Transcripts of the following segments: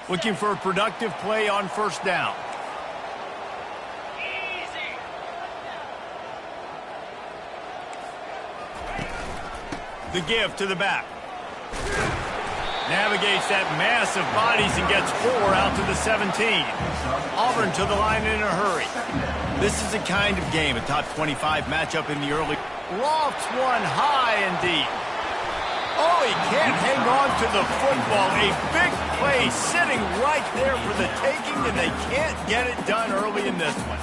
Looking for a productive play on first down. The give to the back. Navigates that mass of bodies and gets 4 out to the 17. Auburn to the line in a hurry. This is a kind of game, a top 25 matchup in the early. Lofts one high and deep. Oh, he can't hang on to the football. A big play sitting right there for the taking, and they can't get it done early in this one.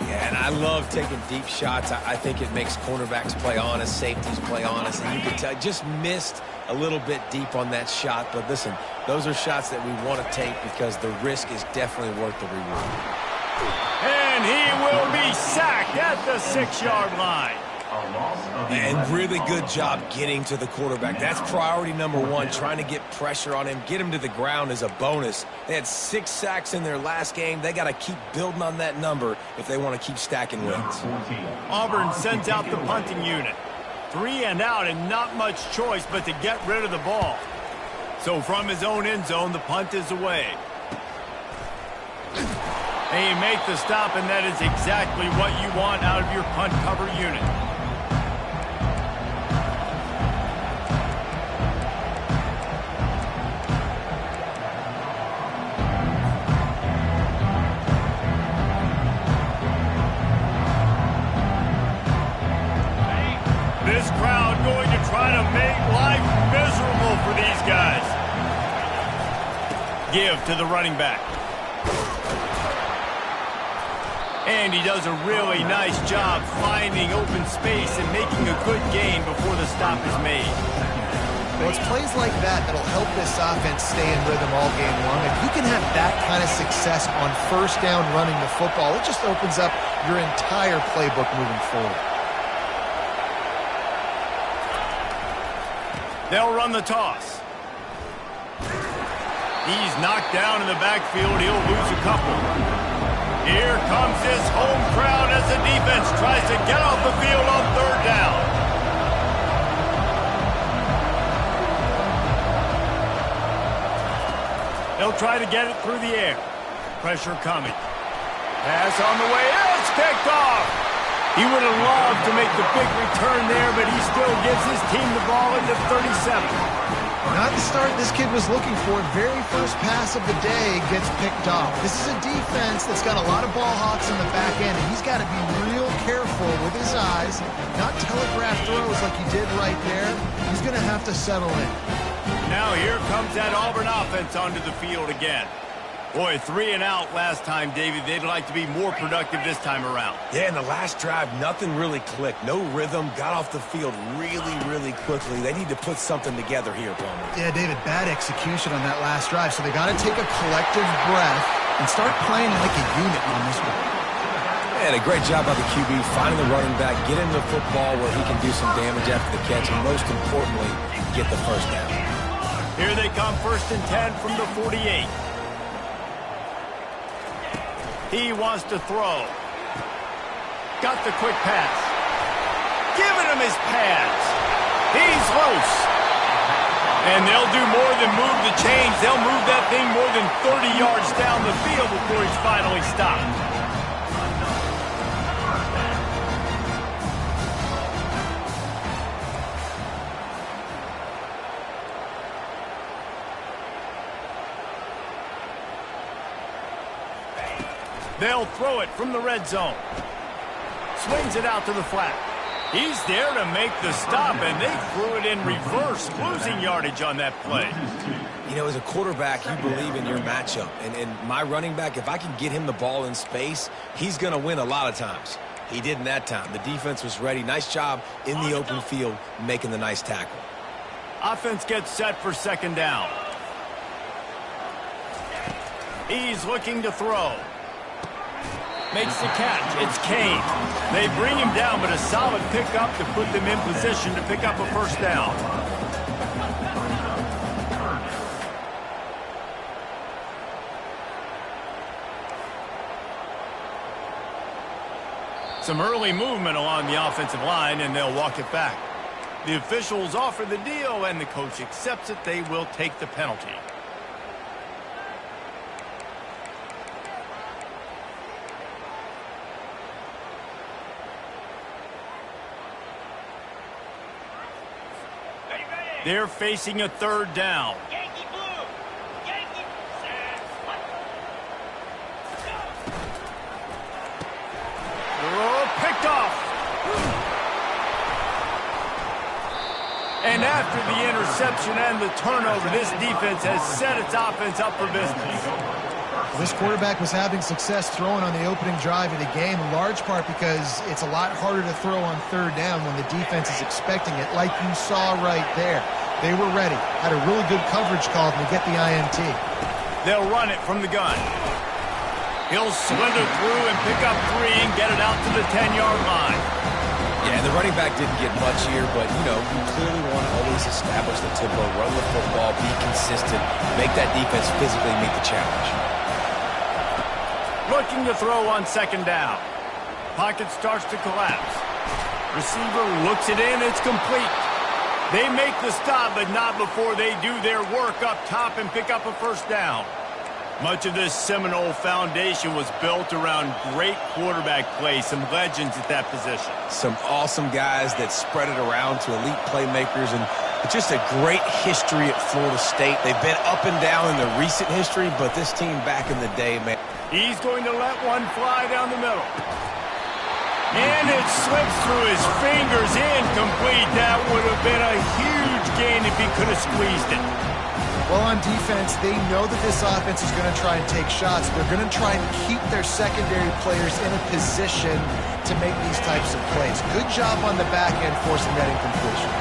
Yeah, and I love taking deep shots. I think it makes cornerbacks play honest, safeties play honest, and you can tell just missed a little bit deep on that shot. But listen, those are shots that we want to take because the risk is definitely worth the reward. And he will be sacked at the 6-yard line. And really good job getting to the quarterback. That's priority number 1, trying to get pressure on him. Get him to the ground is a bonus. They had 6 sacks in their last game. They got to keep building on that number if they want to keep stacking wins. Auburn sends out the punting unit. 3 and out and not much choice but to get rid of the ball. So from his own end zone, the punt is away. And you make the stop, and that is exactly what you want out of your punt cover unit. This crowd going to try to make life miserable for these guys. Give to the running back. And he does a really nice job finding open space and making a good gain before the stop is made. Well, it's plays like that that'll help this offense stay in rhythm all game long. If you can have that kind of success on first down running the football, it just opens up your entire playbook moving forward. They'll run the toss. He's knocked down in the backfield. He'll lose a couple. Here comes his home crowd as the defense tries to get off the field on third down. They'll try to get it through the air. Pressure coming. Pass on the way. It's picked off. He would have loved to make the big return there, but he still gives his team the ball at the 37. Not the start this kid was looking for. Very first pass of the day gets picked off. This is a defense that's got a lot of ball hawks in the back end, and he's got to be real careful with his eyes, not telegraph throws like he did right there. He's going to have to settle in. Now here comes that Auburn offense onto the field again. Boy, 3 and out last time, David. They'd like to be more productive this time around. Yeah, in the last drive, nothing really clicked. No rhythm. Got off the field really, really quickly. They need to put something together here, Palmer. Yeah, David, bad execution on that last drive. So they got to take a collective breath and start playing like a unit on this one. And a great job by the QB, finding the running back, get him the football where he can do some damage after the catch, and most importantly, get the first down. Here they come, 1st and 10 from the 48. He wants to throw. Got the quick pass. Giving him his pads. He's loose. And they'll do more than move the chains. They'll move that thing more than 30 yards down the field before he's finally stopped. They'll throw it from the red zone. Swings it out to the flat. He's there to make the stop, and they threw it in reverse, losing yardage on that play. You know, as a quarterback, you believe in your matchup. And my running back, if I can get him the ball in space, he's going to win a lot of times. He didn't that time. The defense was ready. Nice job in the open field making the nice tackle. Offense gets set for 2nd down. He's looking to throw. Makes the catch. It's Kane. They bring him down, but a solid pickup to put them in position to pick up a first down. Some early movement along the offensive line, and they'll walk it back. The officials offer the deal, and the coach accepts it. They will take the penalty. They're facing a third down. Oh, picked off. And after the interception and the turnover, this defense has set its offense up for business. This quarterback was having success throwing on the opening drive of the game, in large part because it's a lot harder to throw on third down when the defense is expecting it, like you saw right there. They were ready, had a really good coverage call to get the INT. They'll run it from the gun. He'll slither through and pick up 3 and get it out to the 10-yard line. Yeah, the running back didn't get much here, but, you know, you clearly want to always establish the tempo, run the football, be consistent, make that defense physically meet the challenge. Looking to throw on second down. Pocket starts to collapse. Receiver looks it in. It's complete. They make the stop, but not before they do their work up top and pick up a first down. Much of this Seminole foundation was built around great quarterback play, some legends at that position. Some awesome guys that spread it around to elite playmakers, and just a great history at Florida State. They've been up and down in the recent history, but this team back in the day, man. He's going to let one fly down the middle. And it slips through his fingers, incomplete. That would have been a huge gain if he could have squeezed it. Well, on defense, they know that this offense is going to try and take shots. They're going to try and keep their secondary players in a position to make these types of plays. Good job on the back end forcing that incompletion.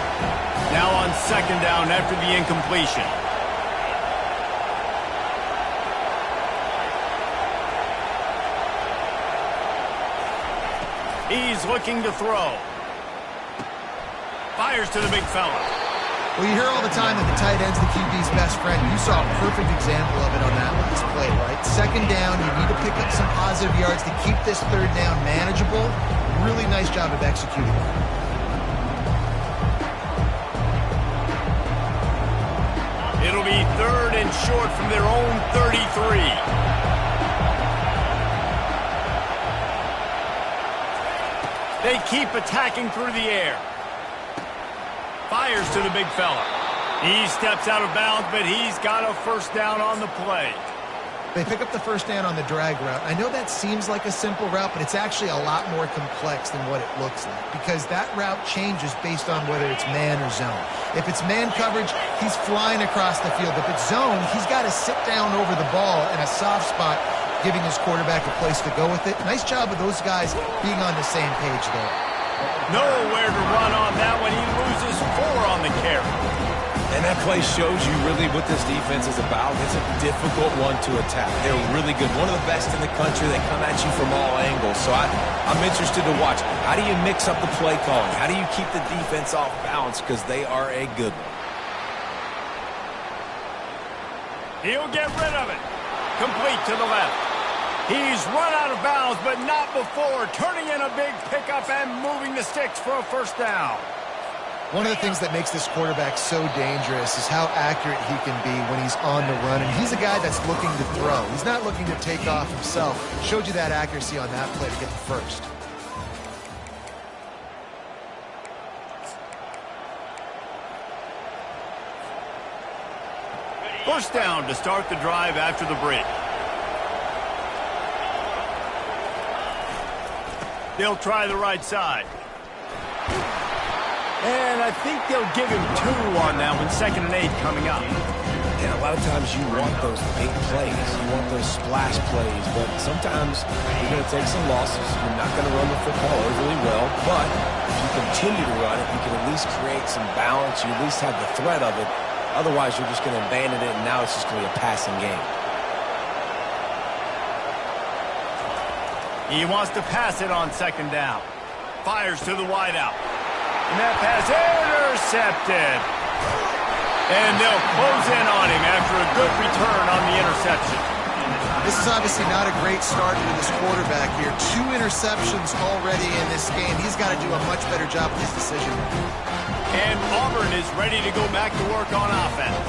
Now on second down after the incompletion. He's looking to throw. Fires to the big fella. Well, you hear all the time that the tight end's the QB's best friend. You saw a perfect example of it on that last play, right? Second down, you need to pick up some positive yards to keep this third down manageable. Really nice job of executing that. It'll be third and short from their own 33. They keep attacking through the air. Fires to the big fella. He steps out of bounds, but he's got a first down on the play. They pick up the first down on the drag route. I know that seems like a simple route, but it's actually a lot more complex than what it looks like because that route changes based on whether it's man or zone. If it's man coverage, he's flying across the field. If it's zone, he's got to sit down over the ball in a soft spot, giving his quarterback a place to go with it. Nice job of those guys being on the same page there. Nowhere to run on that one. He loses 4 on the carry. And that play shows you really what this defense is about. It's a difficult one to attack. They're really good. One of the best in the country. They come at you from all angles. So I'm interested to watch. How do you mix up the play calling? How do you keep the defense off balance? Because they are a good one. He'll get rid of it. Complete to the left. He's run out of bounds, but not before turning in a big pickup and moving the sticks for a first down. One of the things that makes this quarterback so dangerous is how accurate he can be when he's on the run. And he's a guy that's looking to throw. He's not looking to take off himself. Showed you that accuracy on that play to get the first. First down to start the drive after the break. They'll try the right side. And I think they'll give him 2 on that one. 2nd and 8 coming up. And a lot of times you want those big plays. You want those splash plays. But sometimes you're going to take some losses. You're not going to run the football overly well. But if you continue to run it, you can at least create some balance. You at least have the threat of it. Otherwise, you're just going to abandon it, and now it's just going to be a passing game. He wants to pass it on 2nd down. Fires to the wideout. And that pass intercepted. And they'll close in on him after a good return on the interception. This is obviously not a great start for this quarterback here. 2 interceptions already in this game. He's got to do a much better job with his decision. And Auburn is ready to go back to work on offense.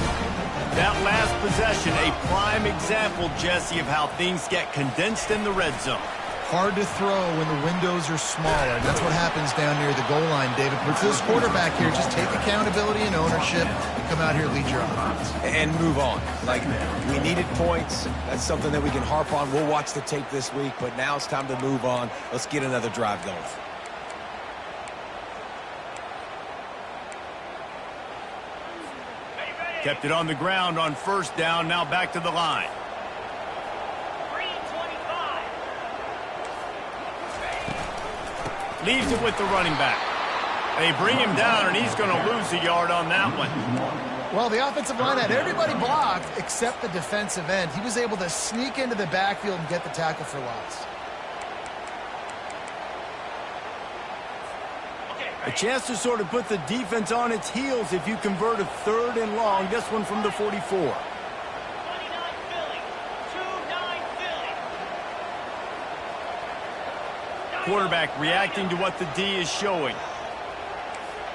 That last possession, a prime example, Jesse, of how things get condensed in the red zone. Hard to throw when the windows are smaller. That's what happens down near the goal line, David. But for this quarterback here, just take accountability and ownership and come out here, lead your offense. And move on. Like, we needed points. That's something that we can harp on. We'll watch the tape this week, but now it's time to move on. Let's get another drive going. Kept it on the ground on first down, now back to the line. Leaves it with the running back. They bring him down, and he's going to lose a yard on that one. Well, the offensive line had everybody blocked except the defensive end. He was able to sneak into the backfield and get the tackle for loss. A chance to sort of put the defense on its heels if you convert a 3rd and long. This one from the 44. Quarterback reacting to what the D is showing.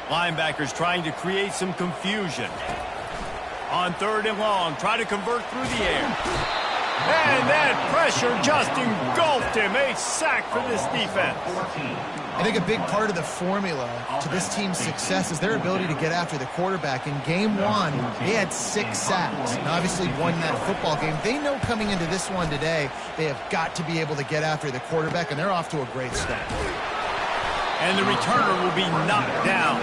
Linebackers trying to create some confusion. On 3rd and long, try to convert through the air. And that pressure just engulfed him. A sack for this defense. I think a big part of the formula to this team's success is their ability to get after the quarterback. In game 1, they had 6 sacks and obviously won that football game. They know coming into this one today, they have got to be able to get after the quarterback, and they're off to a great start. And the returner will be knocked down.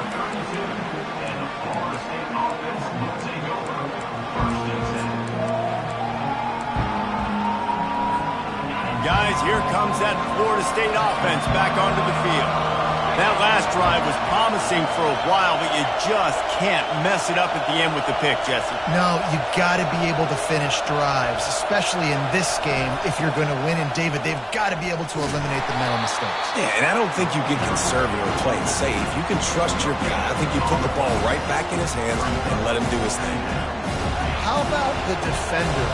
Guys, here comes that Florida State offense back onto the field. That last drive was promising for a while, but you just can't mess it up at the end with the pick, Jesse. No, you got to be able to finish drives, especially in this game if you're going to win. And, David, they've got to be able to eliminate the mental mistakes. Yeah, and I don't think you get conservative or play it safe. You can trust your guy. I think you put the ball right back in his hands and let him do his thing. How about the defender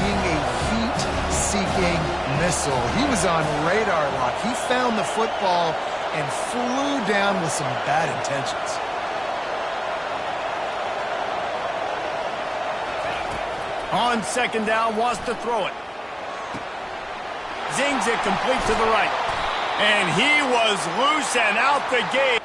being a heat-seeking missile? He was on radar lock. He found the football and flew down with some bad intentions. On 2nd down, wants to throw it. Zings it complete to the right. And he was loose and out the gate.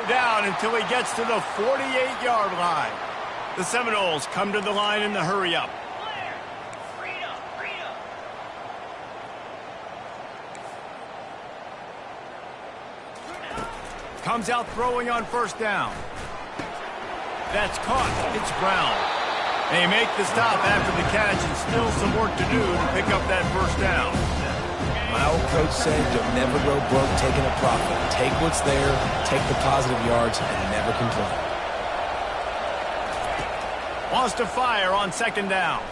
Down until he gets to the 48-yard line. The Seminoles come to the line in the hurry-up. Comes out throwing on 1st down. That's caught. It's Brown. They make the stop after the catch, and still some work to do to pick up that 1st down. My old coach said, you'll never go broke taking a profit. Take what's there, take the positive yards, and never complain. Wants to fire on 2nd down.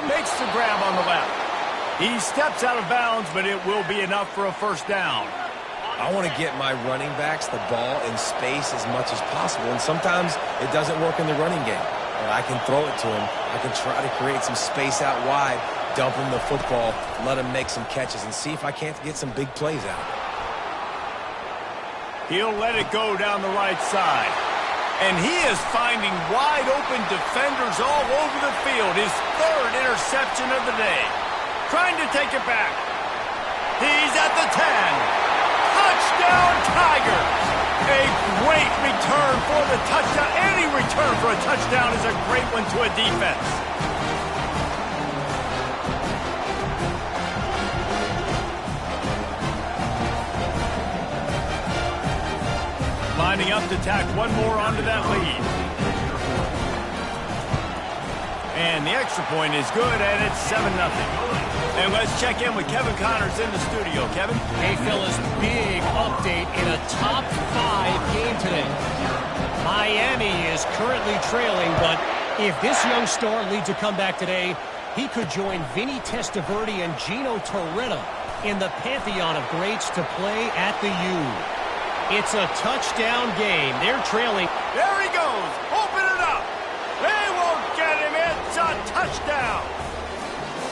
Makes the grab on the left. He steps out of bounds, but it will be enough for a 1st down. I want to get my running backs the ball in space as much as possible, and sometimes it doesn't work in the running game. But I can throw it to him. I can try to create some space out wide, dump him the football, let him make some catches, and see if I can't get some big plays out. He'll let it go down the right side. And he is finding wide-open defenders all over the field. His third interception of the day. Trying to take it back. He's at the 10. Touchdown, Tigers! A great return for the touchdown. Any return for a touchdown is a great one to a defense. Lining up to tack one more onto that lead. And the extra point is good, and it's 7-0. And let's check in with Kevin Connors in the studio. Kevin? Hey, fellas, big update in a top 5 game today. Miami is currently trailing, but if this young star leads a comeback today, he could join Vinny Testaverde and Gino Torretta in the pantheon of greats to play at the U. It's a touchdown game. They're trailing. There he goes. Open it up. They won't get him. It's a touchdown.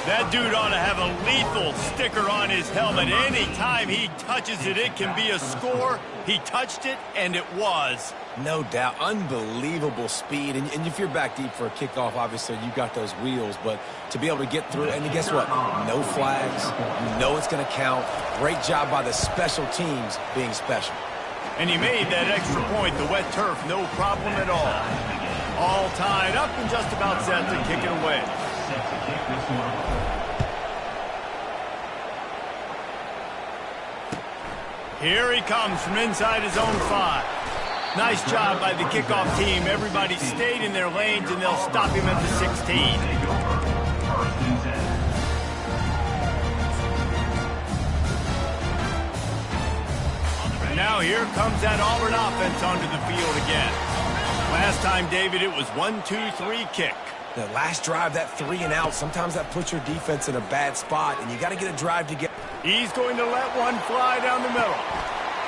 That dude ought to have a lethal sticker on his helmet. Anytime he touches it, it can be a score. He touched it, and it was. No doubt. Unbelievable speed. And if you're back deep for a kickoff, obviously you've got those wheels. But to be able to get through, and guess what? No flags. You know it's going to count. Great job by the special teams being special. And he made that extra point, the wet turf, no problem at all. All tied up and just about set to kick it away. Here he comes from inside his own 5. Nice job by the kickoff team. Everybody stayed in their lanes, and they'll stop him at the 16. Now here comes that Auburn offense onto the field again. Last time, David, it was 1-2-3 kick. The last drive, that 3 and out, sometimes that puts your defense in a bad spot, and you got to get a drive to get. He's going to let one fly down the middle.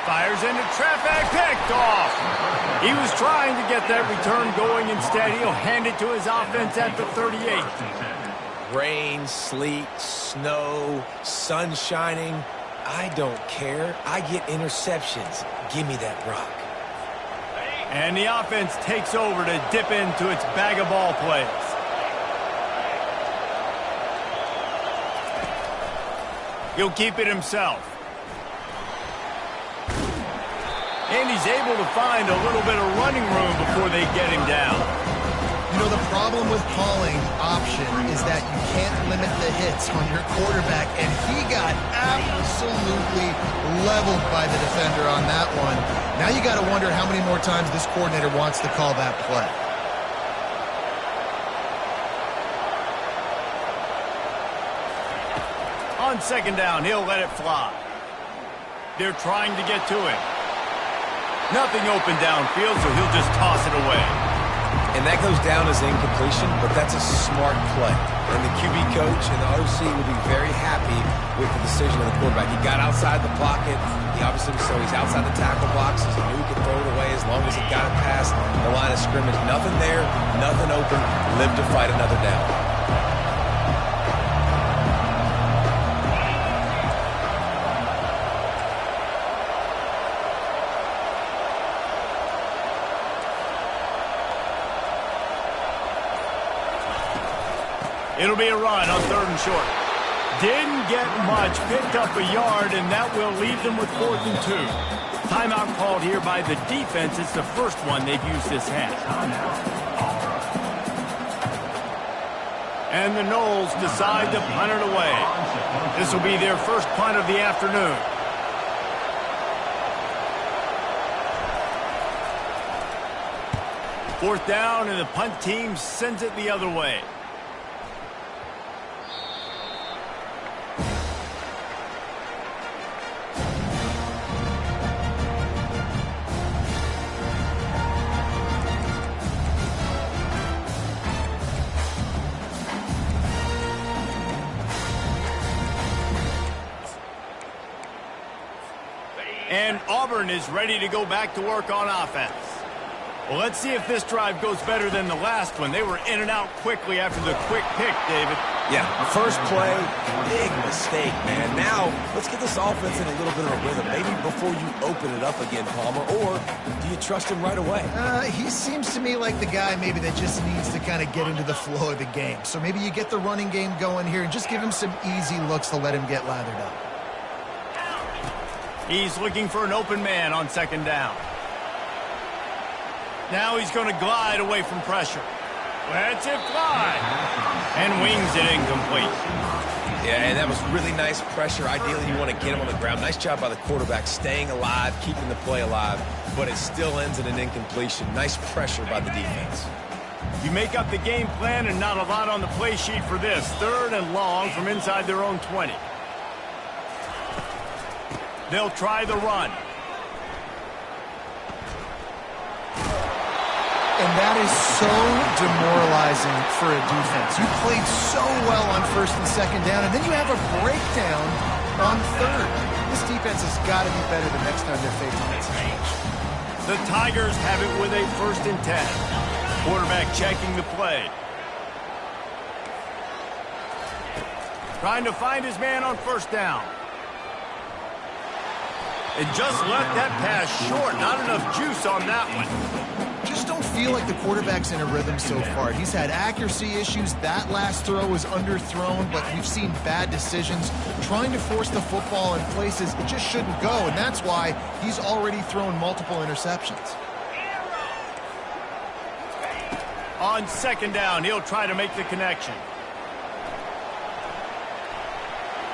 Fires into traffic, picked off. He was trying to get that return going. Instead, he'll hand it to his offense at the 38. Rain, sleet, snow, sun shining. I don't care. I get interceptions. Give me that rock. And the offense takes over to dip into its bag of ball plays. He'll keep it himself. And he's able to find a little bit of running room before they get him down. You know, the problem with calling option is that you can't limit the hits on your quarterback, and he got absolutely leveled by the defender on that one. Now you got to wonder how many more times this coordinator wants to call that play. On second down, he'll let it fly. They're trying to get to him. Nothing open downfield, so he'll just toss it away. And that goes down as incompletion, but that's a smart play. And the QB coach and the OC will be very happy with the decision of the quarterback. He got outside the pocket. He obviously, so he's outside the tackle boxes. He knew he could throw it away as long as he got it past the line of scrimmage. Nothing there, nothing open. Live to fight another down. It'll be a run on 3rd and short. Didn't get much, picked up a yard, and that will leave them with 4th and 2. Timeout called here by the defense. It's the first one they've used this half. And the Noles decide to punt it away. This will be their first punt of the afternoon. Fourth down, and the punt team sends it the other way. And Auburn is ready to go back to work on offense. Well, let's see if this drive goes better than the last one. They were in and out quickly after the quick pick, David. Yeah, first play, big mistake, man. Now, let's get this offense in a little bit of a rhythm. Maybe before you open it up again, Palmer, or do you trust him right away? He seems to me like the guy maybe that just needs to kind of get into the flow of the game. So maybe you get the running game going here and just give him some easy looks to let him get lathered up. He's looking for an open man on second down. Now he's going to glide away from pressure. Lets it fly. And wings it incomplete. Yeah, and that was really nice pressure. Ideally, you want to get him on the ground. Nice job by the quarterback staying alive, keeping the play alive, but it still ends in an incompletion. Nice pressure by the defense. You make up the game plan and not a lot on the play sheet for this. 3rd and long from inside their own 20. They'll try the run. And that is so demoralizing for a defense. You played so well on 1st and 2nd down, and then you have a breakdown on 3rd. This defense has got to be better the next time they're facing it. The Tigers have it with a 1st and 10. Quarterback checking the play. Trying to find his man on 1st down. It just left that pass short. Not enough juice on that one. Just don't feel like the quarterback's in a rhythm so far. He's had accuracy issues. That last throw was underthrown, but we've seen bad decisions. Trying to force the football in places it just shouldn't go, and that's why he's already thrown multiple interceptions. On 2nd down, he'll try to make the connection.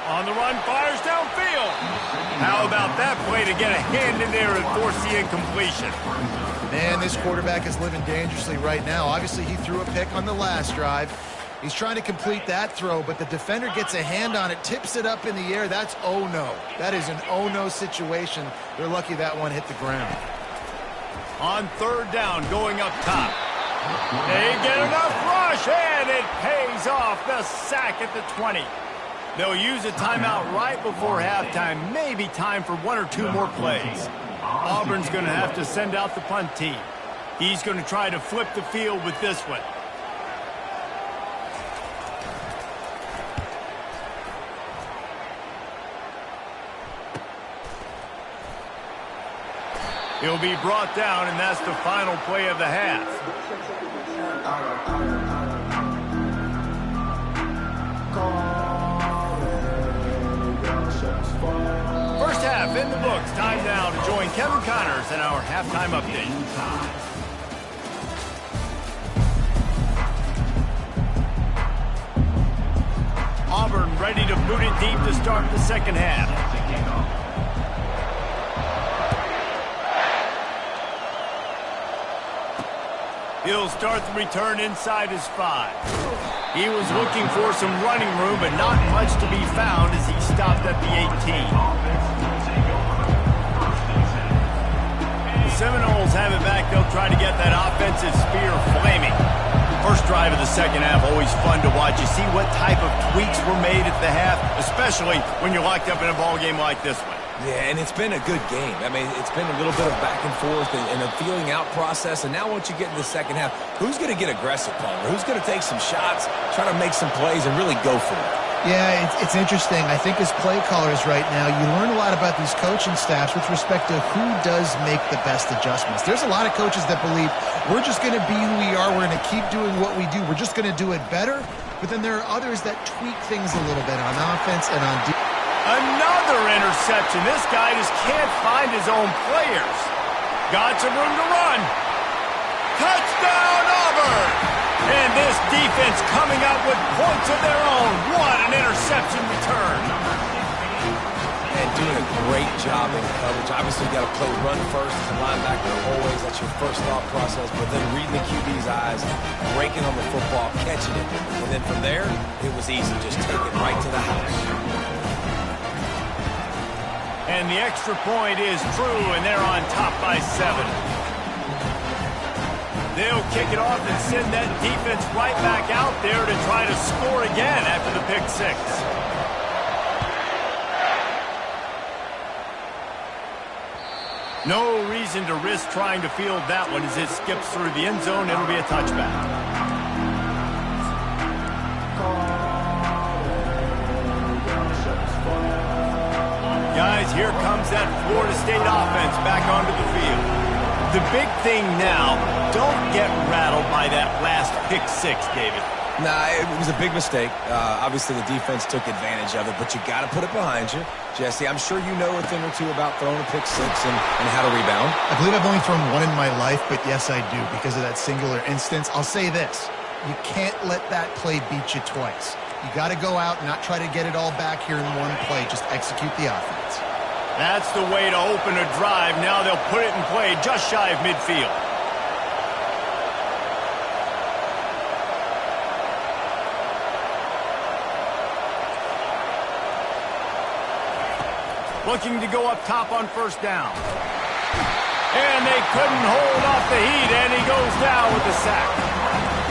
On the run, fires downfield. How about that play to get a hand in there and force the incompletion? Man, this quarterback is living dangerously right now. Obviously, he threw a pick on the last drive. He's trying to complete that throw, but the defender gets a hand on it, tips it up in the air. That's oh-no. That is an oh-no situation. They're lucky that one hit the ground. On 3rd down, going up top. They get enough rush, and it pays off. The sack at the 20. They'll use a timeout right before halftime. Maybe time for 1 or 2 more plays. Auburn's going to have to send out the punt team. He's going to try to flip the field with this one. He'll be brought down, and that's the final play of the half. First half in the books. Time now to join Kevin Connors in our halftime update. Auburn ready to boot it deep to start the 2nd half. He'll start the return inside his 5. He was looking for some running room, but not much to be found as he stopped at the 18. The Seminoles have it back. They'll try to get that offensive spear flaming. First drive of the 2nd half, always fun to watch. You see what type of tweaks were made at the half, especially when you're locked up in a ball game like this one. Yeah, and it's been a good game. I mean, it's been a little bit of back and forth and a feeling out process. And now once you get in the 2nd half, who's going to get aggressive, Palmer? Who's going to take some shots, try to make some plays, and really go for it? Yeah, it's interesting. I think as play callers right now, you learn a lot about these coaching staffs with respect to who does make the best adjustments. There's a lot of coaches that believe we're just going to be who we are. We're going to keep doing what we do. We're just going to do it better. But then there are others that tweak things a little bit on offense and on defense. Another interception. This guy just can't find his own players. Got some room to run. Touchdown, Auburn! And this defense coming up with points of their own. What an interception return. And doing a great job in coverage. Obviously, you got to play run first as a linebacker always. That's your first thought process. But then reading the QB's eyes, breaking on the football, catching it. And then from there, it was easy. Just take it right to the house. And the extra point is true, and they're on top by 7. They'll kick it off and send that defense right back out there to try to score again after the pick 6. No reason to risk trying to field that one as it skips through the end zone. It'll be a touchback. here comes that Florida State offense back onto the field. The big thing now, don't get rattled by that last pick six, David. Nah, it was a big mistake. Obviously, the defense took advantage of it, but you got to put it behind you. Jesse, I'm sure you know a thing or two about throwing a pick six and how to rebound. I believe I've only thrown one in my life, but yes, I do, because of that singular instance. I'll say this. You can't let that play beat you twice. You got to go out and not try to get it all back here in one play. Just execute the offense. That's the way to open a drive. Now they'll put it in play just shy of midfield. Looking to go up top on first down. And they couldn't hold off the heat, and he goes down with the sack.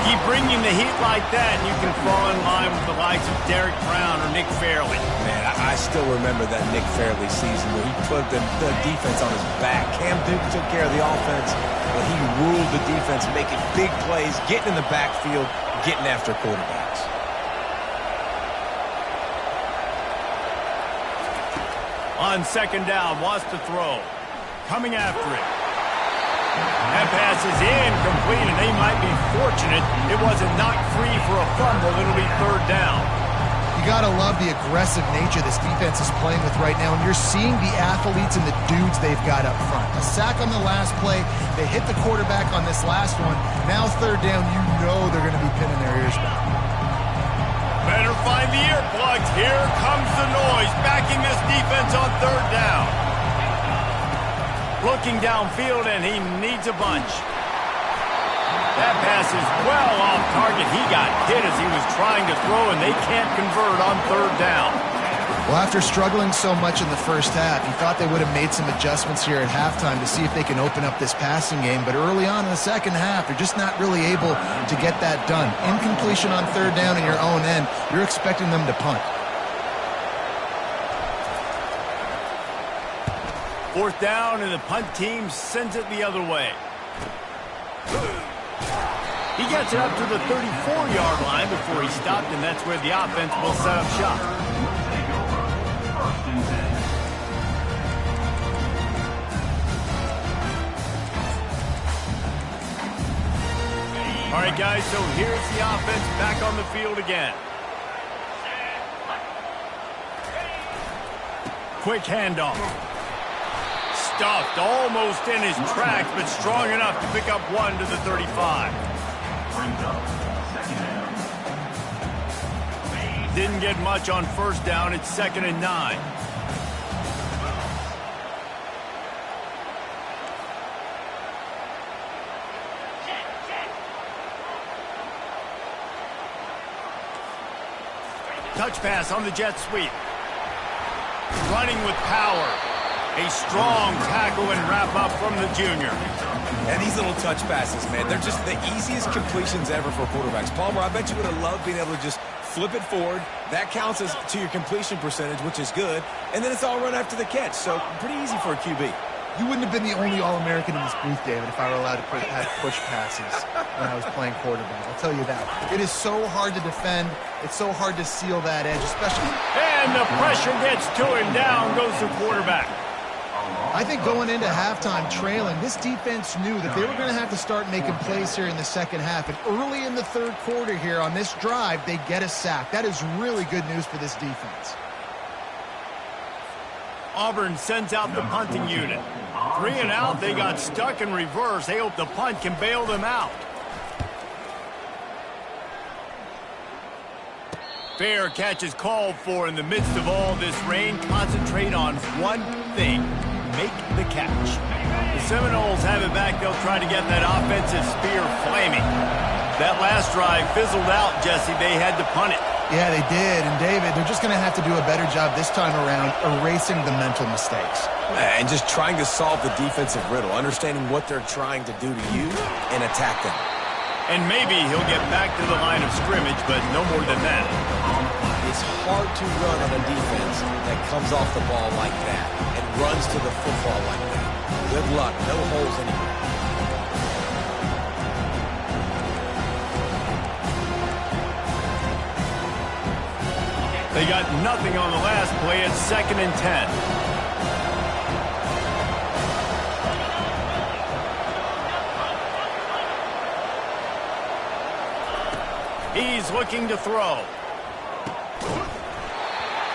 Keep bringing the heat like that, and you can fall in line with the likes of Derek Brown or Nick Fairley. Man, I still remember that Nick Fairley season where he put the defense on his back. Cam Duke took care of the offense, but he ruled the defense, making big plays, getting in the backfield, getting after quarterbacks. On second down, wants to throw. Coming after it. That pass is incomplete, and they might be fortunate it wasn't knocked free for a fumble. It'll be third down. You got to love the aggressive nature this defense is playing with right now, and you're seeing the athletes and the dudes they've got up front. A sack on the last play. They hit the quarterback on this last one. Now third down, you know they're going to be pinning their ears back. Better find the earplugs. Here comes the noise, backing this defense on third down. Looking downfield, and he needs a bunch. That pass is well off target. He got hit as he was trying to throw, and they can't convert on third down. Well, after struggling so much in the first half, you thought they would have made some adjustments here at halftime to see if they can open up this passing game. But early on in the second half, they're just not really able to get that done. Incompletion on third down in your own end, you're expecting them to punt. Fourth down, and the punt team sends it the other way. He gets it up to the 34-yard line before he stopped, and that's where the offense will set up shop. All right, guys, so here's the offense back on the field again. Quick handoff. Stuffed almost in his tracks, but strong enough to pick up one to the 35. Didn't get much on first down. It's 2nd and 9. Touch pass on the jet sweep. Running with power. A strong tackle and wrap up from the junior. And these little touch passes, man, they're just the easiest completions ever for quarterbacks. Palmer, I bet you would have loved being able to just flip it forward. That counts as to your completion percentage, which is good. And then it's all run after the catch. So pretty easy for a QB. You wouldn't have been the only All-American in this booth, David, if I were allowed to have push passes when I was playing quarterback. I'll tell you that. It is so hard to defend. It's so hard to seal that edge, especially... And the pressure gets to him. Down goes the quarterback. I think going into halftime trailing, this defense knew that they were going to have to start making plays here in the second half. And early in the third quarter here on this drive, they get a sack. That is really good news for this defense. Auburn sends out the punting unit. 3 and out, they got stuck in reverse. They hope the punt can bail them out. Fair catch is called for in the midst of all this rain. Concentrate on one thing. Make the catch. The Seminoles have it back. They'll try to get that offensive spear flaming. That last drive fizzled out, Jesse. They had to punt it. Yeah, they did. And, David, they're just going to have to do a better job this time around erasing the mental mistakes. And just trying to solve the defensive riddle, understanding what they're trying to do to you and attack them. And maybe he'll get back to the line of scrimmage, but no more than that. It's hard to run on a defense that comes off the ball like that and runs to the football like that. Good luck. No holes anywhere. They got nothing on the last play. It's 2nd and 10. He's looking to throw.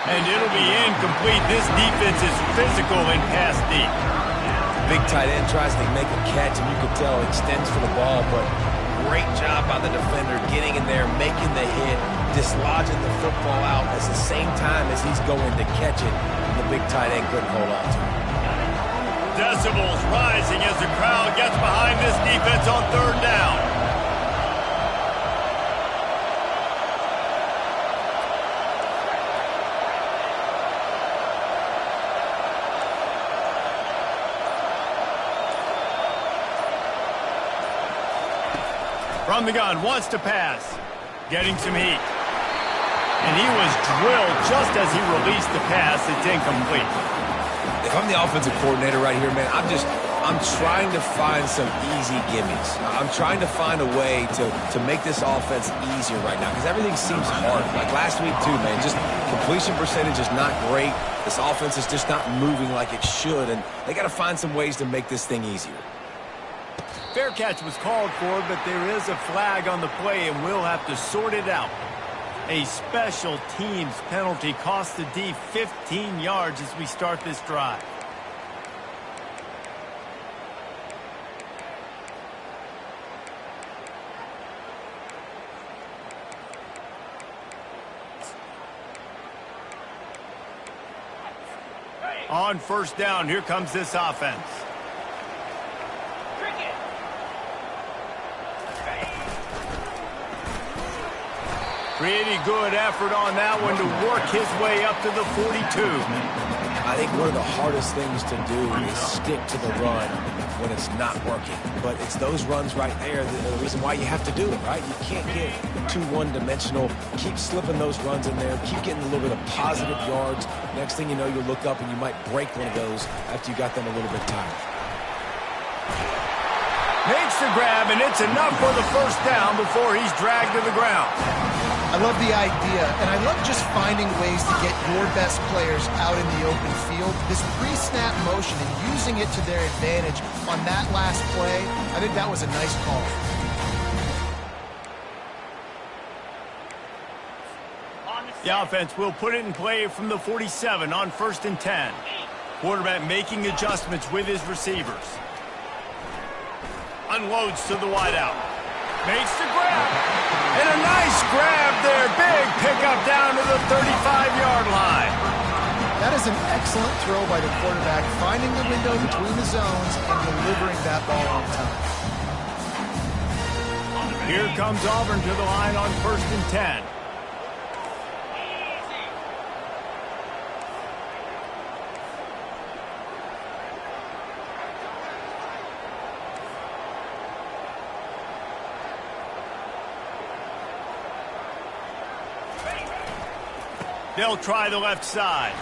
And it'll be incomplete. This defense is physical and pass deep. Big tight end tries to make a catch, and you can tell extends for the ball, but great job by the defender getting in there, making the hit, dislodging the football out at the same time as he's going to catch it. And the big tight end couldn't hold on to it. Decibels rising as the crowd gets behind this defense on third down. From the gun, wants to pass. Getting some heat. And he was drilled just as he released the pass. It's incomplete. If I'm the offensive coordinator right here, man, I'm trying to find some easy gimmies. I'm trying to find a way to make this offense easier right now because everything seems hard. Like last week, too, man, just completion percentage is not great. This offense is just not moving like it should, and they got to find some ways to make this thing easier. Fair catch was called for, but there is a flag on the play, and we'll have to sort it out. A special teams penalty cost the D 15 yards as we start this drive. On first down, here comes this offense. Pretty good effort on that one to work his way up to the 42. I think one of the hardest things to do is stick to the run when it's not working. But it's those runs right there that are the reason why you have to do it, right? You can't get too one-dimensional. Keep slipping those runs in there. Keep getting a little bit of positive yards. Next thing you know, you look up and you might break one of those after you got them a little bit tired. Makes the grab, and it's enough for the first down before he's dragged to the ground. I love the idea, and I love just finding ways to get your best players out in the open field. This pre-snap motion and using it to their advantage on that last play, I think that was a nice call. The offense will put it in play from the 47 on 1st and 10. Quarterback making adjustments with his receivers. Unloads to the wideout. Makes the grab. And a nice grab there. Big pickup down to the 35-yard line. That is an excellent throw by the quarterback, finding the window between the zones and delivering that ball on time. Here comes Auburn to the line on 1st and 10. They'll try the left side.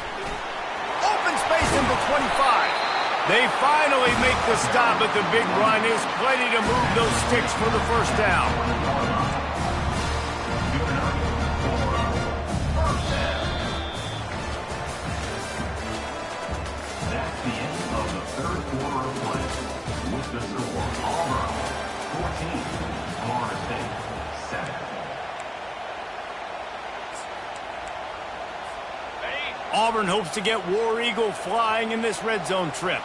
Open space in the 25. They finally make the stop, but the big run is plenty to move those sticks for the first down. That's the end of the third quarter of play. With the score, Auburn 14, Florida State 7. Auburn hopes to get War Eagle flying in this red zone trip.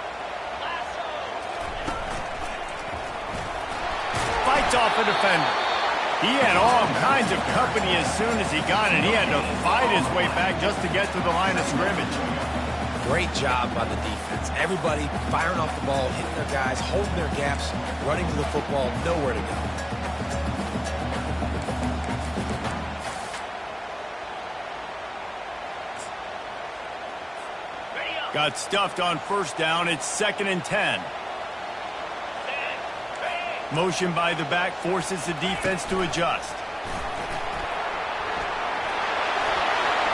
Fights off a defender. He had all kinds of company as soon as he got it. He had to fight his way back just to get to the line of scrimmage. Great job by the defense. Everybody firing off the ball, hitting their guys, holding their gaps, running to the football, nowhere to go. Got stuffed on first down. It's 2nd and 10. Motion by the back forces the defense to adjust.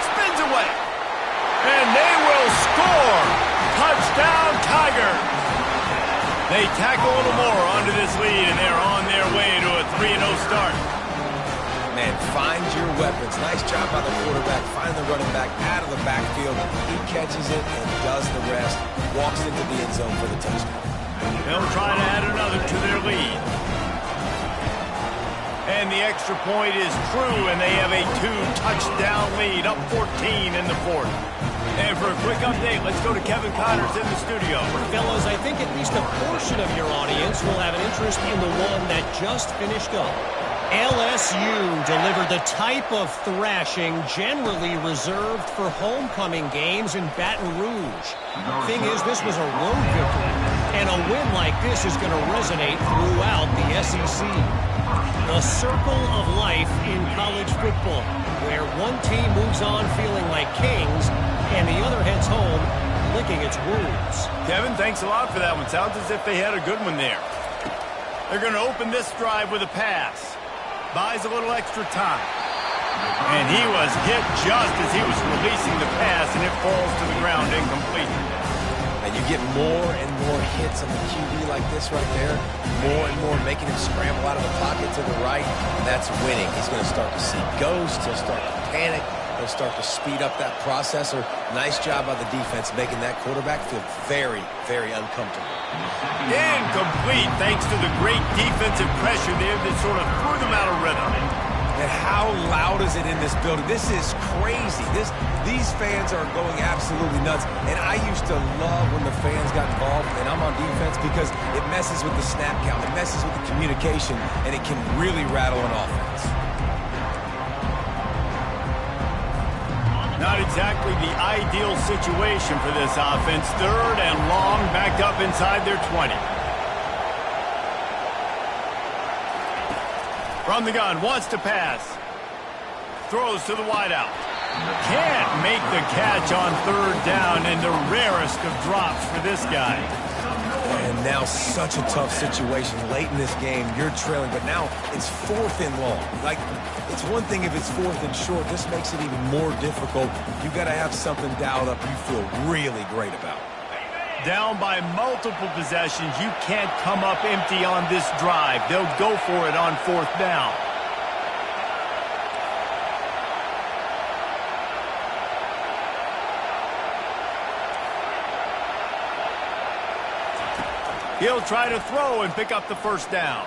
Spins away. And they will score. Touchdown, Tigers. They tackle a little more onto this lead, and they're on their way to a 3-0 start. Man, find your weapons. Nice job by the quarterback, finding the running back out of the backfield. He catches it and does the rest. Walks into the end zone for the touchdown. They'll try to add another to their lead. And the extra point is true, and they have a 2-touchdown lead, up 14 in the fourth. And for a quick update, let's go to Kevin Connors in the studio. Fellas, I think at least a portion of your audience will have an interest in the one that just finished up. LSU delivered the type of thrashing generally reserved for homecoming games in Baton Rouge. Thing is, this was a road victory, and a win like this is going to resonate throughout the SEC. The circle of life in college football, where one team moves on feeling like kings, and the other heads home licking its wounds. Kevin, thanks a lot for that one. Sounds as if they had a good one there. They're going to open this drive with a pass. Buys a little extra time. And he was hit just as he was releasing the pass, and it falls to the ground incomplete. And you get more and more hits on the QB like this right there. More and more making him scramble out of the pocket to the right. And that's winning. He's going to start to see ghosts. He'll start to panic. He'll start to speed up that processor. Nice job by the defense making that quarterback feel very, very uncomfortable. Incomplete thanks to the great defensive pressure there that sort of threw them out of rhythm. And how loud is it in this building? This is crazy. These fans are going absolutely nuts. And I used to love when the fans got involved, and I'm on defense, because it messes with the snap count. It messes with the communication, and it can really rattle an offense. Not exactly the ideal situation for this offense. Third and long, backed up inside their 20. From the gun, wants to pass. Throws to the wideout. Can't make the catch on third down, and the rarest of drops for this guy. And now such a tough situation late in this game. You're trailing, but now it's fourth and long. Like, it's one thing if it's fourth and short. This makes it even more difficult. You got to have something dialed up you feel really great about. Down by multiple possessions, you can't come up empty on this drive. They'll go for it on fourth down. He'll try to throw and pick up the first down.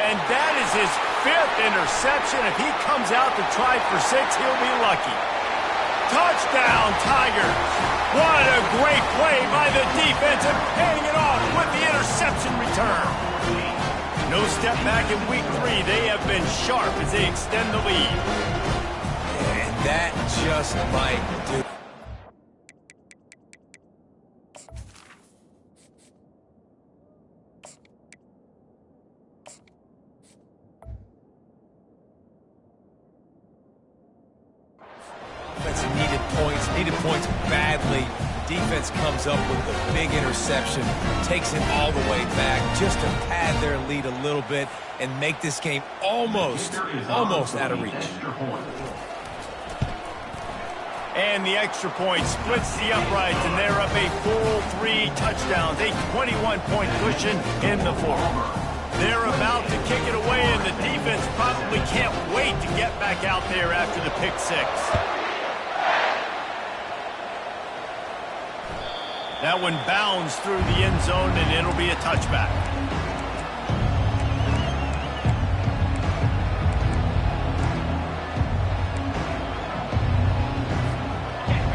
And that is his 5th interception. If he comes out to try for 6, he'll be lucky. Touchdown, Tigers. What a great play by the defense, and paying it off with the interception return. No step back in week 3. They have been sharp as they extend the lead. And that just might do. Needed points badly. Defense comes up with the big interception, takes it all the way back just to pad their lead a little bit and make this game almost out of reach. And the extra point splits the uprights, and they're up a full 3 touchdowns, a 21-point cushion in the fourth. They're about to kick it away, and the defense probably can't wait to get back out there after the pick 6. That one bounds through the end zone, and it'll be a touchback.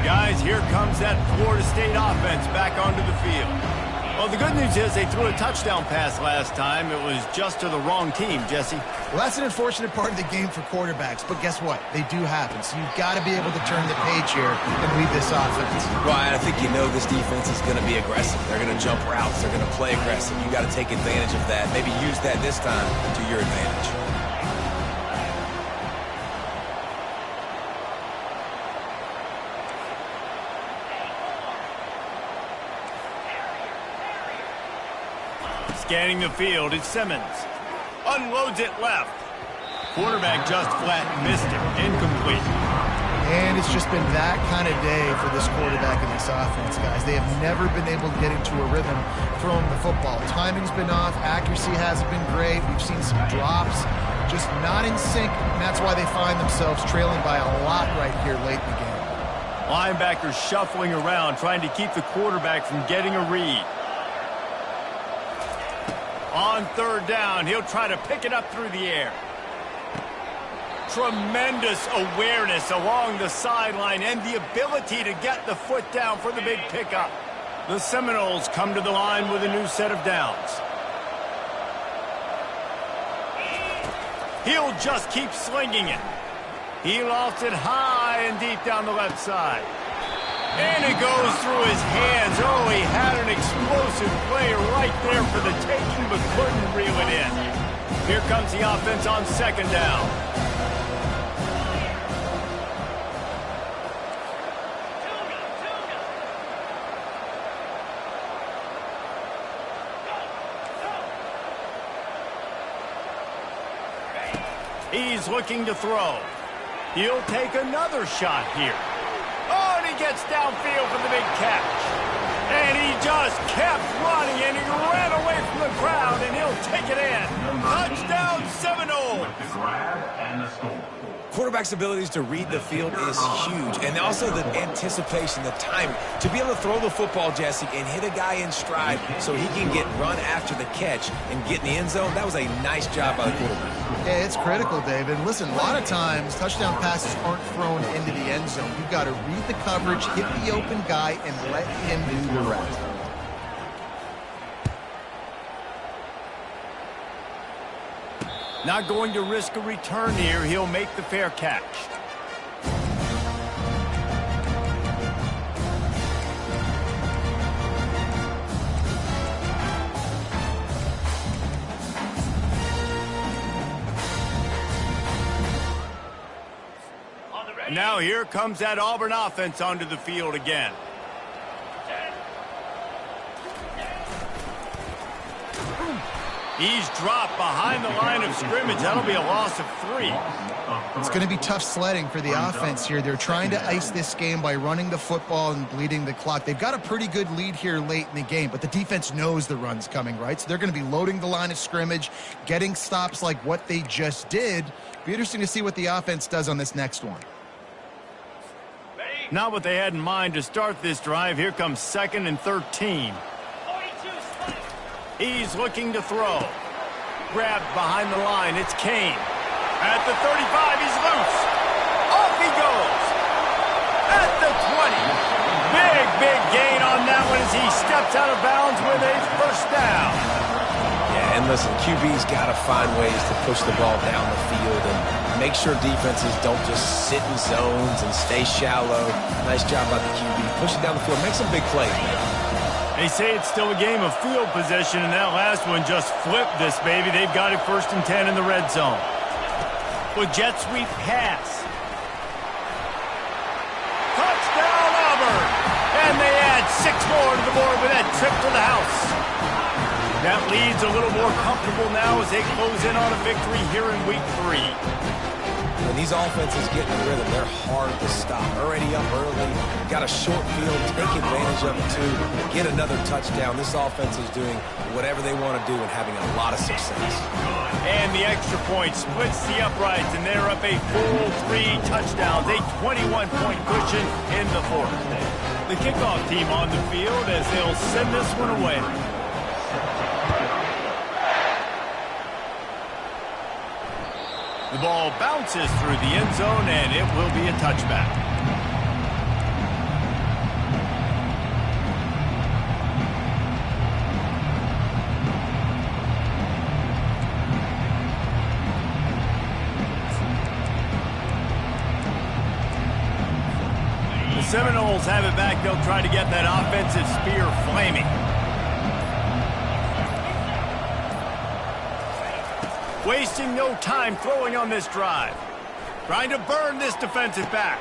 Guys, here comes that Florida State offense back onto the field. Well, the good news is they threw a touchdown pass last time. It was just to the wrong team, Jesse. Well, that's an unfortunate part of the game for quarterbacks, but guess what? They do happen, so you've got to be able to turn the page here and lead this offense. Right, I think you know this defense is going to be aggressive. They're going to jump routes. They're going to play aggressive. You got to take advantage of that. Maybe use that this time to your advantage. Scanning the field, it's Simmons. Unloads it left. Quarterback just flat missed it. Incomplete. And it's just been that kind of day for this quarterback and this offense, guys. They have never been able to get into a rhythm throwing the football. Timing's been off. Accuracy hasn't been great. We've seen some drops. Just not in sync, and that's why they find themselves trailing by a lot right here late in the game. Linebackers shuffling around, trying to keep the quarterback from getting a read. On third down, he'll try to pick it up through the air. Tremendous awareness along the sideline and the ability to get the foot down for the big pickup. The Seminoles come to the line with a new set of downs. He'll just keep slinging it. He lofts it high and deep down the left side. And it goes through his hands. Oh, he had an explosive play right there for the taking, but couldn't reel it in. Here comes the offense on second down. He's looking to throw. He'll take another shot here. Oh, and he gets downfield for the big catch. And he just kept running, and he ran away from the crowd, and he'll take it in. Touchdown, Seminoles! With the grab and the score. Quarterback's abilities to read the field is huge, and also the anticipation, the timing. To be able to throw the football, Jesse, and hit a guy in stride so he can get run after the catch and get in the end zone, that was a nice job by the quarterback. Yeah, it's critical, David. Listen, a lot of times touchdown passes aren't thrown into the end zone. You've got to read the coverage, hit the open guy, and let him do the rest. Not going to risk a return here. He'll make the fair catch. Now here comes that Auburn offense onto the field again. He's dropped behind the line of scrimmage. That'll be a loss of 3. It's going to be tough sledding for the offense here. They're trying to ice this game by running the football and bleeding the clock. They've got a pretty good lead here late in the game, but the defense knows the run's coming, right? So they're going to be loading the line of scrimmage, getting stops like what they just did. Be interesting to see what the offense does on this next one. Not what they had in mind to start this drive. Here comes 2nd and 13. He's looking to throw. Grabbed behind the line. It's Kane. At the 35, he's loose. Off he goes. At the 20. Big gain on that one as he steps out of bounds with a first down. Yeah, and listen, QB's got to find ways to push the ball down the field and make sure defenses don't just sit in zones and stay shallow. Nice job by the QB. Push it down the field. Make some big plays, man. They say it's still a game of field position, and that last one just flipped this baby. They've got it 1st and 10 in the red zone. With jet sweep pass. Touchdown, Auburn! And they add 6 more to the board with that trip to the house. That lead's a little more comfortable now as they close in on a victory here in week 3. When these offenses get in the rhythm, they're hard to stop. Already up early, got a short field, take advantage of it too, get another touchdown. This offense is doing whatever they want to do and having a lot of success. And the extra point splits the uprights, and they're up a full 3 touchdowns, a 21-point cushion in the 4th. The kickoff team on the field as they'll send this one away. The ball bounces through the end zone, and it will be a touchback. The Seminoles have it back. They'll try to get that offensive spear flaming. Wasting no time throwing on this drive. Trying to burn this defensive back.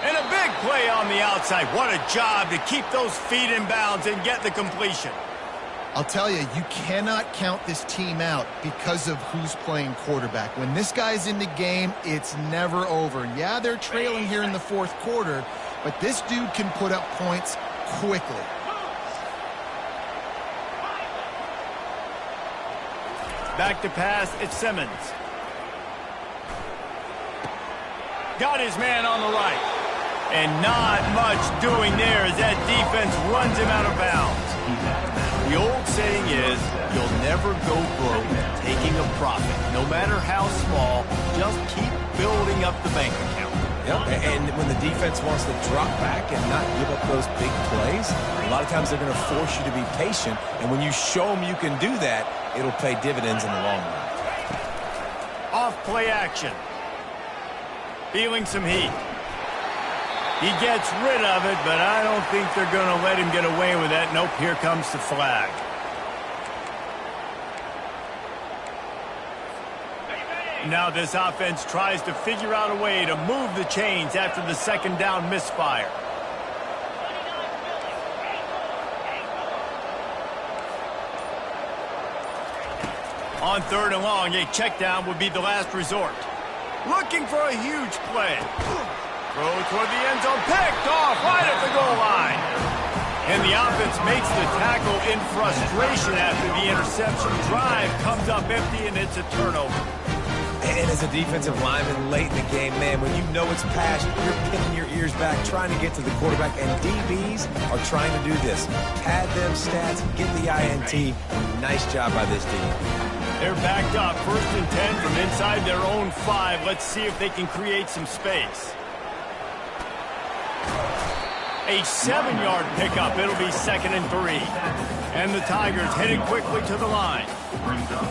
And a big play on the outside. What a job to keep those feet in bounds and get the completion. I'll tell you, you cannot count this team out because of who's playing quarterback. When this guy's in the game, it's never over. Yeah, they're trailing here in the 4th quarter, but this dude can put up points quickly. Back to pass, it's Simmons. Got his man on the right. And not much doing there as that defense runs him out of bounds. The old saying is, you'll never go broke taking a profit. No matter how small, just keep building up the bank account. Yep. And when the defense wants to drop back and not give up those big plays, a lot of times they're going to force you to be patient. And when you show them you can do that, it'll pay dividends in the long run. Off play action. Feeling some heat. He gets rid of it, but I don't think they're going to let him get away with that. Nope, here comes the flag. Now this offense tries to figure out a way to move the chains after the second down misfire. On third and long, a check down would be the last resort. Looking for a huge play. Throw toward the end zone, picked off right at the goal line. And the offense makes the tackle in frustration after the interception. Drive comes up empty, and it's a turnover. And as a defensive lineman late in the game, man, when you know it's past, you're pinning your ears back, trying to get to the quarterback, and DBs are trying to do this. Pad them stats, get the INT. Nice job by this D. They're backed up, 1st and 10 from inside their own 5. Let's see if they can create some space. A 7-yard pickup. It'll be 2nd and 3. And the Tigers headed quickly to the line.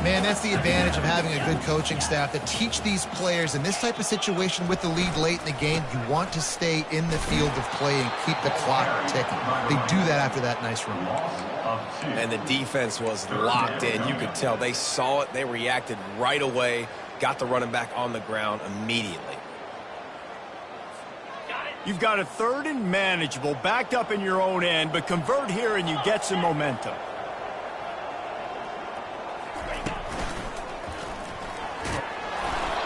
Man, that's the advantage of having a good coaching staff to teach these players in this type of situation with the lead late in the game. You want to stay in the field of play and keep the clock ticking. They do that after that nice run. And the defense was locked in. You could tell they saw it. They reacted right away, got the running back on the ground immediately. You've got a 3rd and manageable, backed up in your own end, but convert here and you get some momentum.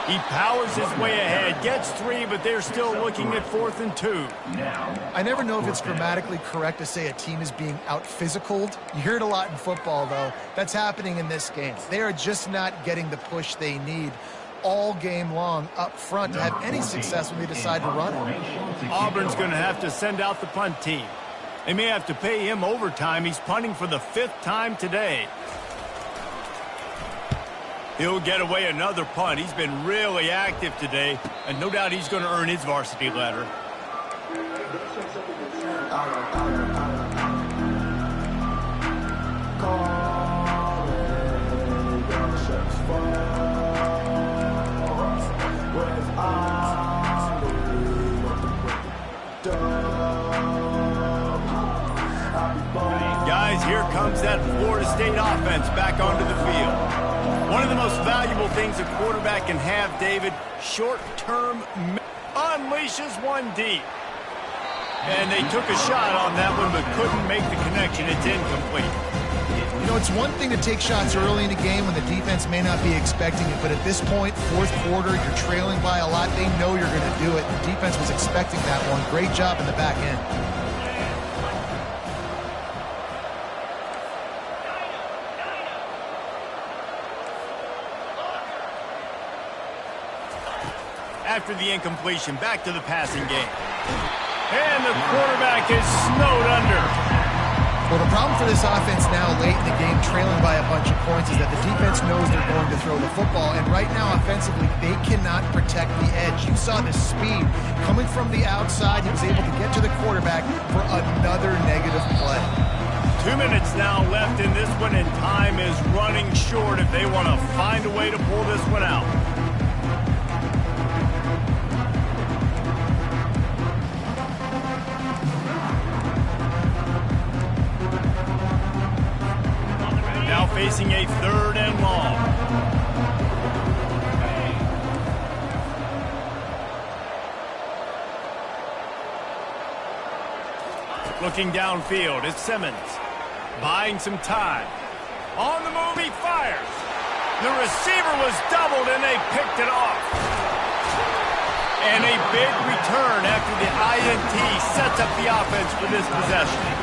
He powers his way ahead, gets 3, but they're still looking at 4th and 2. I never know if it's grammatically correct to say a team is being out-physicaled. You hear it a lot in football, though. That's happening in this game. They are just not getting the push they need all game long up front to have any success when they decide to run it. Auburn's going to have to send out the punt team. They may have to pay him overtime. He's punting for the 5th time today. He'll get away another punt. He's been really active today, and no doubt he's going to earn his varsity letter. Guys, here comes that Florida State offense back onto the field. One of the most valuable things a quarterback can have, David, short-term unleashes one deep. And they took a shot on that one but couldn't make the connection. It's incomplete. You know, it's one thing to take shots early in a game when the defense may not be expecting it, but at this point, 4th quarter, you're trailing by a lot. They know you're going to do it. The defense was expecting that one. Great job in the back end. After the incompletion, back to the passing game. And the quarterback is snowed under. Well, the problem for this offense now late in the game, trailing by a bunch of points, is that the defense knows they're going to throw the football. And right now, offensively, they cannot protect the edge. You saw the speed coming from the outside. He was able to get to the quarterback for another negative play. 2 minutes now left in this one, and time is running short if they want to find a way to pull this one out. Now facing a 3rd and long. Looking downfield, it's Simmons. Buying some time. On the move, he fires. The receiver was doubled, and they picked it off. And a big return after the INT sets up the offense for this possession.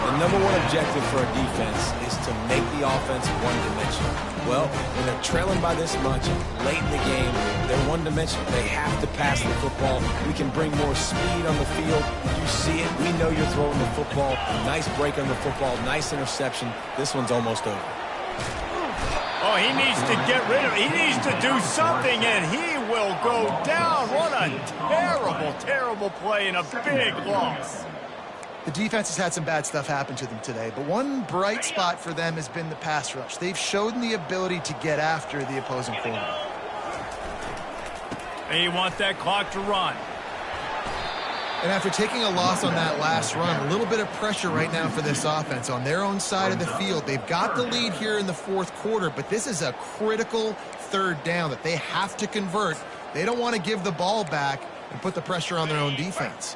The number one objective for a defense is to make the offense one-dimensional. Well, when they're trailing by this much late in the game, they're one-dimensional. They have to pass the football. We can bring more speed on the field. You see it. We know you're throwing the football. Nice break on the football. Nice interception. This one's almost over. Oh, he needs to get rid of it. He needs to do something, and he will go down. What a terrible, terrible play and a big loss. The defense has had some bad stuff happen to them today, but one bright spot for them has been the pass rush. They've shown the ability to get after the opposing quarterback. And you want that clock to run. And after taking a loss on that last run, a little bit of pressure right now for this offense on their own side of the field. They've got the lead here in the fourth quarter, but this is a critical third down that they have to convert. They don't want to give the ball back and put the pressure on their own defense.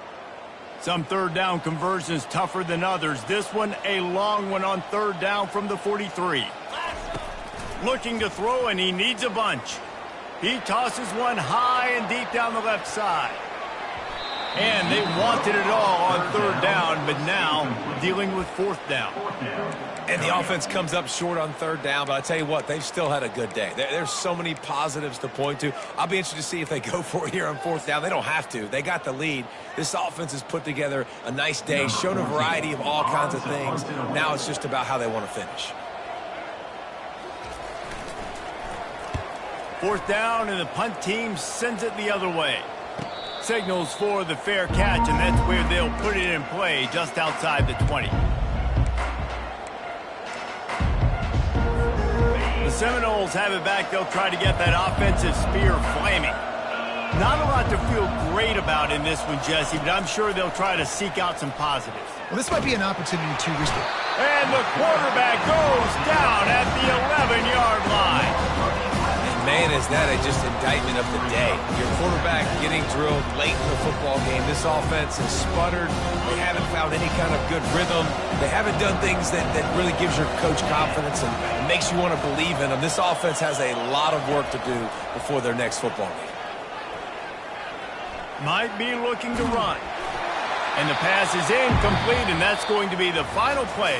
Some third down conversions tougher than others. This one a long one on third down from the 43. Looking to throw, and he needs a bunch. He tosses one high and deep down the left side. And they wanted it all on third down, but now dealing with fourth down. And the offense comes up short on third down, but I tell you what, they've still had a good day. There's so many positives to point to. I'll be interested to see if they go for it here on fourth down. They don't have to. They got the lead. This offense has put together a nice day, shown a variety of all kinds of things. Now it's just about how they want to finish. Fourth down, and the punt team sends it the other way. Signals for the fair catch, and that's where they'll put it in play, just outside the 20. The Seminoles have it back. They'll try to get that offensive spear flaming. Not a lot to feel great about in this one, Jesse, but I'm sure they'll try to seek out some positives. Well, this might be an opportunity to restore. And the quarterback goes down at the 11-yard line. Man, is that just indictment of the day. Your quarterback getting drilled late in the football game. This offense has sputtered. They haven't found any kind of good rhythm. They haven't done things that really gives your coach confidence and makes you want to believe in them. This offense has a lot of work to do before their next football game. Might be looking to run. And the pass is incomplete, and that's going to be the final play.